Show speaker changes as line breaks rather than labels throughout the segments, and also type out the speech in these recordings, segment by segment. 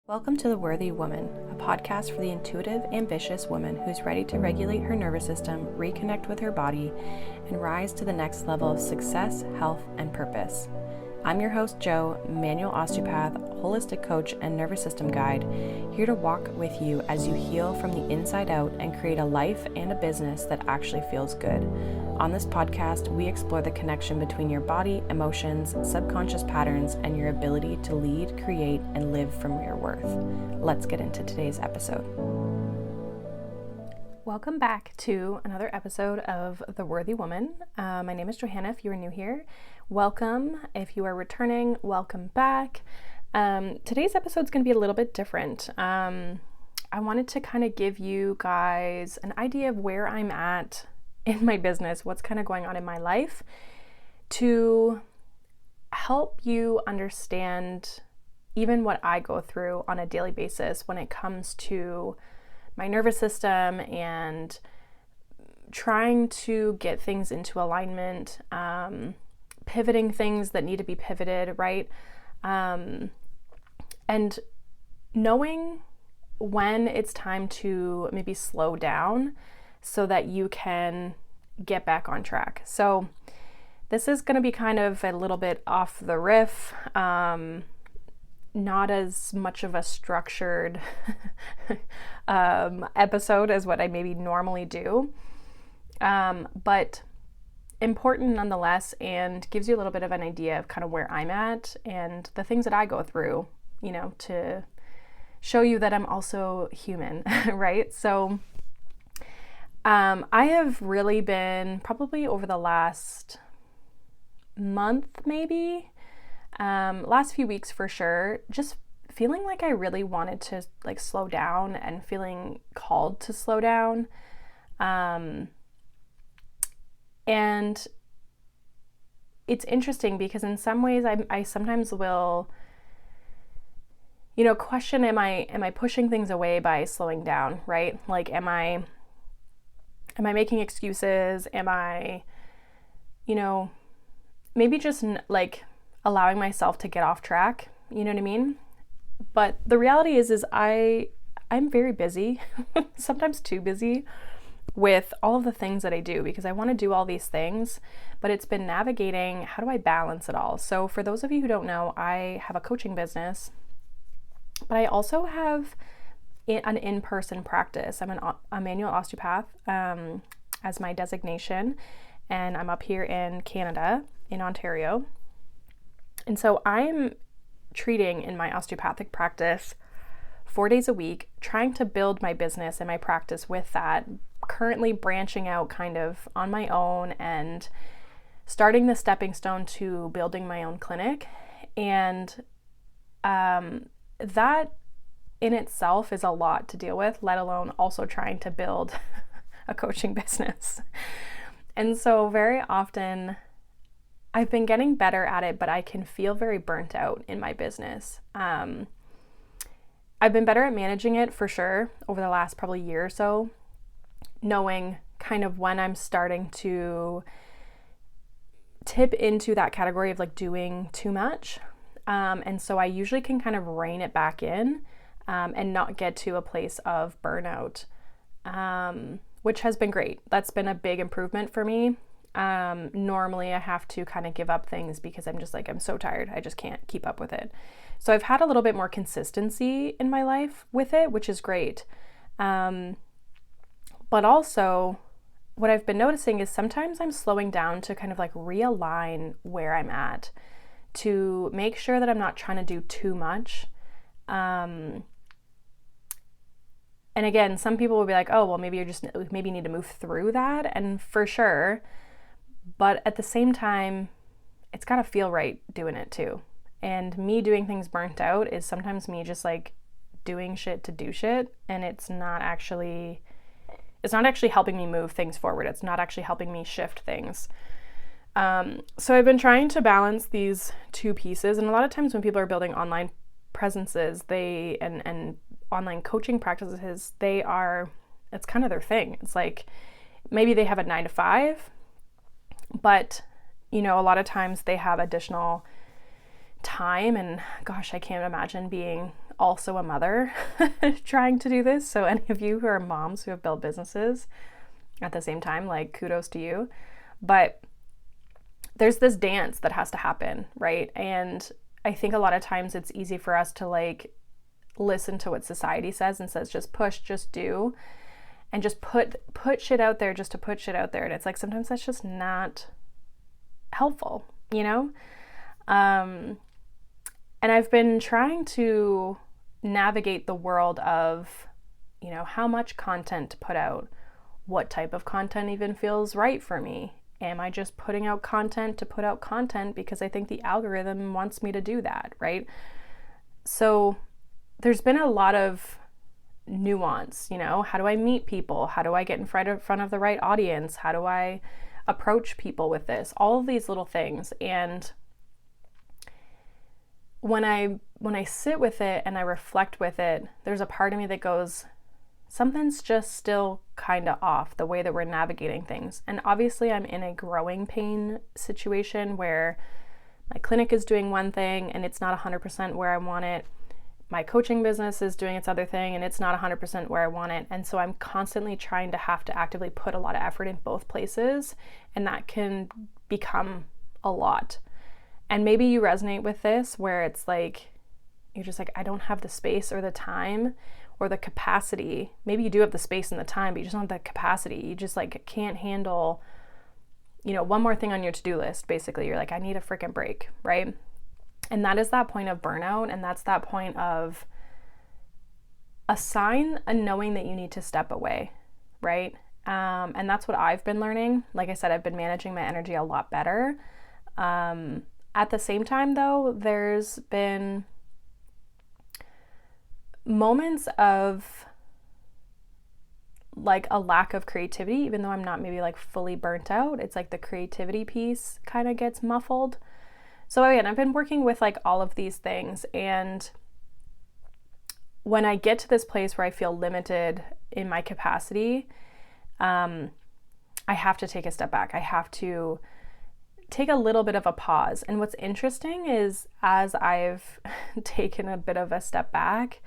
Welcome to The Worthy Woman, a podcast for the intuitive, ambitious woman who's ready to regulate her nervous system, reconnect with her body, and rise to the next level of success, health, and purpose. I'm your host, Jo, manual osteopath, holistic coach, and nervous system guide, here to walk with you as you heal from the inside out and create a life and a business that actually feels good. On this podcast, we explore the connection between your body, emotions, subconscious patterns, and your ability to lead, create, and live from your worth. Let's get into today's episode. Welcome back to another episode of The Worthy Woman. My name is Johanna. If you are new here, welcome. If you are returning, welcome back. Today's episode is going to be a little bit different. I wanted to kind of give you guys an idea of where I'm at in my business, what's kind of going on in my life, to help you understand even what I go through on a daily basis when it comes to my nervous system and trying to get things into alignment, pivoting things that need to be pivoted, right? And knowing when it's time to maybe slow down so that you can get back on track. So this is going to be kind of a little bit off the riff, not as much of a structured episode as what I maybe normally do, but important nonetheless, and gives you a little bit of an idea of kind of where I'm at and the things that I go through, you know, to show you that I'm also human, right? So I have really been, probably over the last month, maybe, last few weeks for sure, just feeling like I really wanted to like slow down and feeling called to slow down. And it's interesting because in some ways I sometimes will, you know, question, am I pushing things away by slowing down, right? Like, am I making excuses? Am I, you know, maybe just like allowing myself to get off track? You know what I mean? But the reality is I'm very busy, sometimes too busy with all of the things that I do, because I want to do all these things, but it's been navigating, how do I balance it all? So for those of you who don't know, I have a coaching business, but I also have an in-person practice. I'm a manual osteopath as my designation, and I'm up here in Canada, in Ontario. And so I'm treating in my osteopathic practice 4 days a week, trying to build my business and my practice with that, currently branching out kind of on my own and starting the stepping stone to building my own clinic. And that in itself is a lot to deal with, let alone also trying to build a coaching business. And so very often I've been getting better at it, but I can feel very burnt out in my business. I've been better at managing it for sure over the last probably year or so, knowing kind of when I'm starting to tip into that category of like doing too much. And so I usually can kind of rein it back in and not get to a place of burnout, which has been great. That's been a big improvement for me. Normally I have to kind of give up things because I'm just like, I'm so tired. I just can't keep up with it. So I've had a little bit more consistency in my life with it, which is great. But also what I've been noticing is sometimes I'm slowing down to kind of like realign where I'm at, to make sure that I'm not trying to do too much. And again, some people will be like, oh, well, maybe you need to move through that. And for sure, but at the same time, it's got to feel right doing it too. And me doing things burnt out is sometimes me just like doing shit to do shit. And it's not actually helping me move things forward. It's not actually helping me shift things. So I've been trying to balance these two pieces. And a lot of times when people are building online presences, and online coaching practices, it's kind of their thing. It's like, maybe they have a 9 to 5, but, you know, a lot of times they have additional time, and gosh, I can't imagine being also a mother trying to do this. So any of you who are moms who have built businesses at the same time, like kudos to you. But there's this dance that has to happen, right? And I think a lot of times it's easy for us to like listen to what society says and says, just push, just do, and just put shit out there just to put shit out there. And it's like, sometimes that's just not helpful, you know? And I've been trying to navigate the world of, you know, how much content to put out, what type of content even feels right for me. Am I just putting out content to put out content because I think the algorithm wants me to do that, right? So there's been a lot of nuance, you know, how do I meet people? How do I get in front of the right audience? How do I approach people with this? All of these little things. And when I sit with it and I reflect with it, there's a part of me that goes, something's just still kind of off the way that we're navigating things. And obviously I'm in a growing pain situation where my clinic is doing one thing and it's not 100% where I want it. My coaching business is doing its other thing and it's not 100% where I want it. And so I'm constantly trying to have to actively put a lot of effort in both places, and that can become a lot. And maybe you resonate with this where it's like, you're just like, I don't have the space or the time or the capacity. Maybe you do have the space and the time, but you just don't have the capacity. You just like can't handle, you know, one more thing on your to-do list. Basically, you're like, I need a freaking break, right? And that is that point of burnout. And that's that point of a sign, a knowing that you need to step away, right? And that's what I've been learning. Like I said, I've been managing my energy a lot better. At the same time, though, there's been moments of like a lack of creativity, even though I'm not maybe like fully burnt out. It's like the creativity piece kind of gets muffled. So again, I've been working with like all of these things, and when I get to this place where I feel limited in my capacity, I have to take a step back. I have to take a little bit of a pause. And what's interesting is, as I've taken a bit of a step back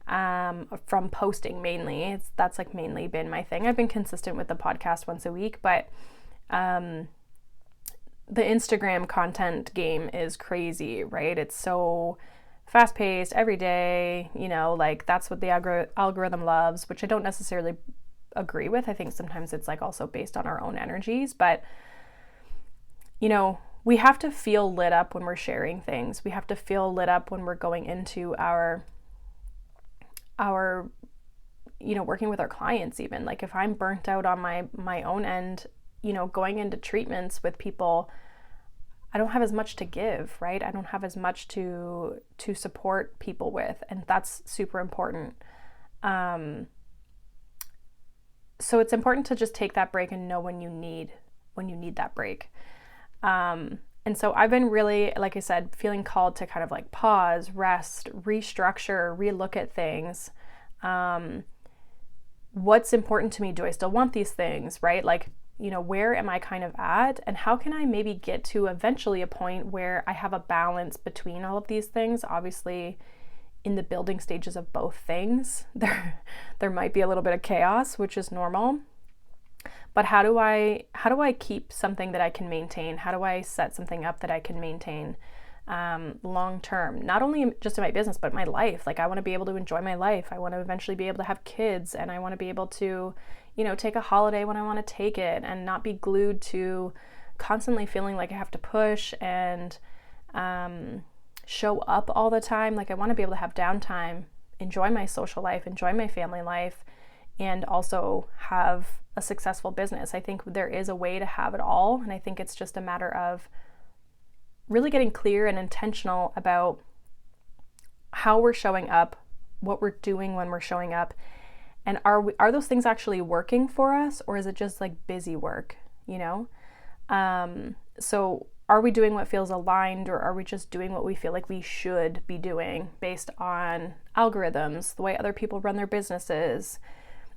from posting mainly, that's like mainly been my thing. I've been consistent with the podcast once a week, but the Instagram content game is crazy, right? It's so fast-paced every day, you know, like that's what the algorithm loves, which I don't necessarily agree with. I think sometimes it's like also based on our own energies, but you know, we have to feel lit up when we're sharing things. We have to feel lit up when we're going into our you know, working with our clients. Even like if I'm burnt out on my own end, you know, going into treatments with people, I don't have as much to give, right? I don't have as much to support people with, and that's super important. So it's important to just take that break and know when you need that break. And so I've been really, like I said, feeling called to kind of like pause, rest, restructure, relook at things. What's important to me? Do I still want these things, right? Like, you know, where am I kind of at, and how can I maybe get to eventually a point where I have a balance between all of these things? Obviously, in the building stages of both things, there might be a little bit of chaos, which is normal. But how do I keep something that I can maintain? How do I set something up that I can maintain long term? Not only just in my business, but my life. Like I want to be able to enjoy my life. I want to eventually be able to have kids, and I want to be able to, you know, take a holiday when I want to take it, and not be glued to constantly feeling like I have to push and show up all the time. Like I want to be able to have downtime, enjoy my social life, enjoy my family life, and also have a successful business. I think there is a way to have it all, and I think it's just a matter of really getting clear and intentional about how we're showing up, what we're doing when we're showing up, and are those things actually working for us, or is it just like busy work, you know? So are we doing what feels aligned, or are we just doing what we feel like we should be doing based on algorithms, the way other people run their businesses,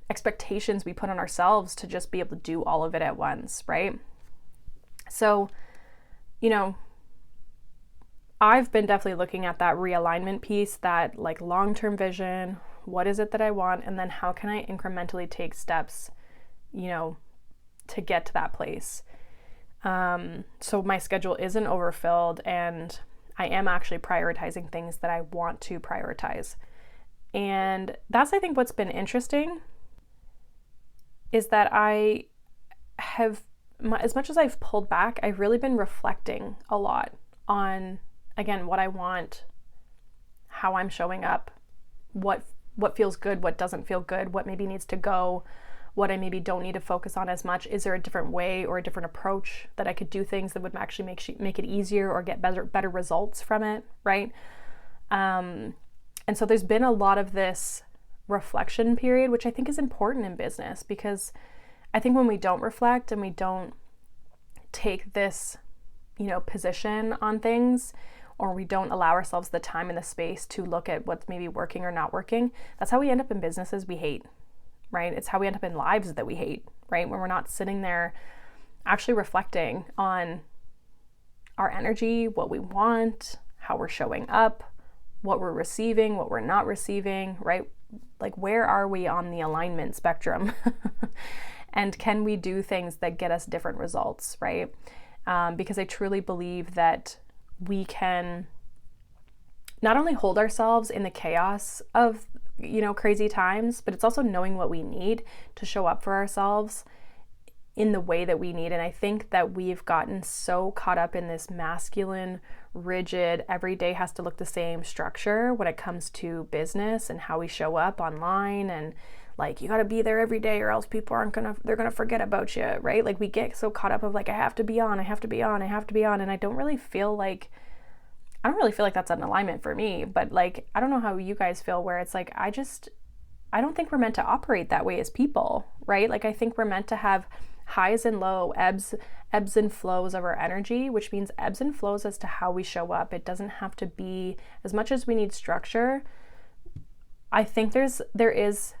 expectations we put on ourselves to just be able to do all of it at once, right? So, you know, I've been definitely looking at that realignment piece, that like long-term vision. What is it that I want? And then how can I incrementally take steps, to get to that place? So my schedule isn't overfilled, and I am actually prioritizing things that I want to prioritize. And that's, I think, what's been interesting is that I have, as much as I've pulled back, I've really been reflecting a lot on, again, what I want, how I'm showing up, what feels good, what doesn't feel good, what maybe needs to go, what I maybe don't need to focus on as much. Is there a different way or a different approach that I could do things that would actually make it easier or get better results from it, right? And so there's been a lot of this reflection period, which I think is important in business, because I think when we don't reflect and we don't take this, position on things, or we don't allow ourselves the time and the space to look at what's maybe working or not working, that's how we end up in businesses we hate, right? It's how we end up in lives that we hate, right? When we're not sitting there actually reflecting on our energy, what we want, how we're showing up, what we're receiving, what we're not receiving, right? Like, where are we on the alignment spectrum? And can we do things that get us different results, right? Because I truly believe that we can not only hold ourselves in the chaos of, crazy times, but it's also knowing what we need to show up for ourselves in the way that we need. And I think that we've gotten so caught up in this masculine, rigid, every day has to look the same structure when it comes to business and how we show up online, and like, you got to be there every day or else people they're going to forget about you, right? Like, we get so caught up of like, I have to be on. And I don't really feel like that's an alignment for me, but like, I don't know how you guys feel, where it's like, I don't think we're meant to operate that way as people, right? Like, I think we're meant to have highs and low, ebbs and flows of our energy, which means ebbs and flows as to how we show up. It doesn't have to be, as much as we need structure, I think there is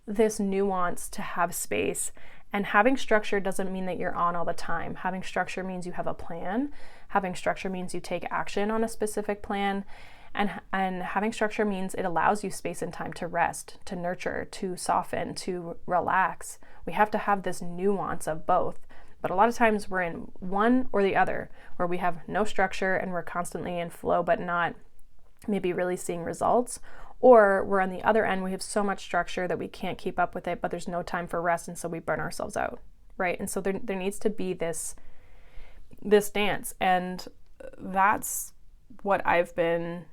this nuance to have space. And having structure doesn't mean that you're on all the time. Having structure means you have a plan. Having structure means you take action on a specific plan. And having structure means it allows you space and time to rest, to nurture, to soften, to relax. We have to have this nuance of both. But a lot of times we're in one or the other, where we have no structure and we're constantly in flow, but not maybe really seeing results. Or we're on the other end, we have so much structure that we can't keep up with it, but there's no time for rest, and so we burn ourselves out, right? And so there needs to be this dance, and that's what I've been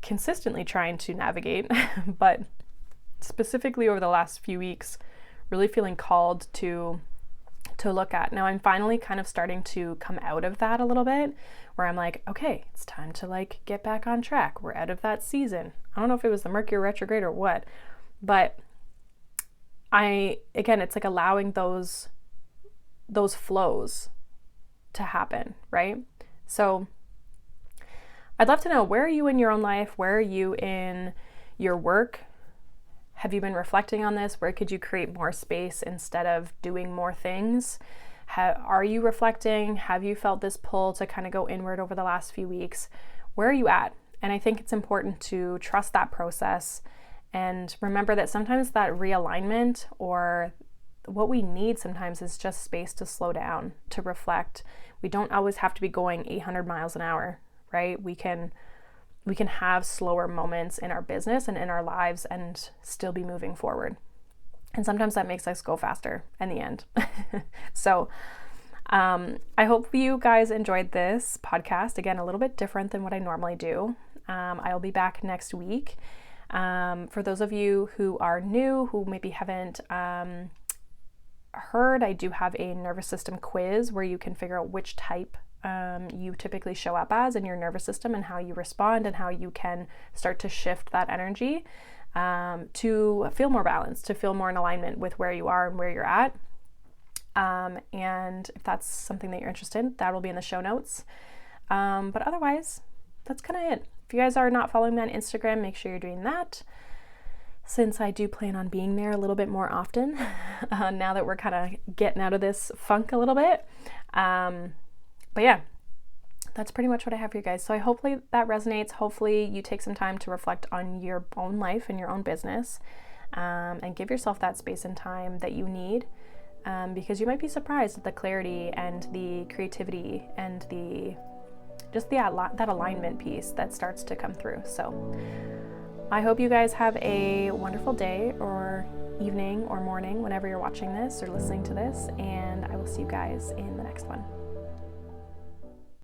consistently trying to navigate, but specifically over the last few weeks, really feeling called to look at. Now I'm finally kind of starting to come out of that a little bit, where I'm like, okay, it's time to like get back on track. We're out of that season. I don't know if it was the Mercury retrograde or what, but it's like allowing those flows to happen, right? So I'd love to know, where are you in your own life? Where are you in your work? Have you been reflecting on this? Where could you create more space instead of doing more things? Are you reflecting? Have you felt this pull to kind of go inward over the last few weeks? Where are you at? And I think it's important to trust that process and remember that sometimes that realignment, or what we need sometimes, is just space to slow down, to reflect. We don't always have to be going 800 miles an hour, right? We can have slower moments in our business and in our lives and still be moving forward. And sometimes that makes us go faster in the end. So I hope you guys enjoyed this podcast. Again, a little bit different than what I normally do. I'll be back next week. For those of you who are new, who maybe haven't heard, I do have a nervous system quiz where you can figure out which type you typically show up as in your nervous system, and how you respond, and how you can start to shift that energy to feel more balanced, to feel more in alignment with where you are and where you're at. And if that's something that you're interested in, that will be in the show notes. But otherwise, that's kind of it. If you guys are not following me on Instagram, make sure you're doing that, since I do plan on being there a little bit more often now that we're kind of getting out of this funk a little bit. But yeah, that's pretty much what I have for you guys. So I hopefully that resonates. Hopefully you take some time to reflect on your own life and your own business, and give yourself that space and time that you need, because you might be surprised at the clarity and the creativity and that alignment piece that starts to come through. So I hope you guys have a wonderful day or evening or morning whenever you're watching this or listening to this, and I will see you guys in the next one.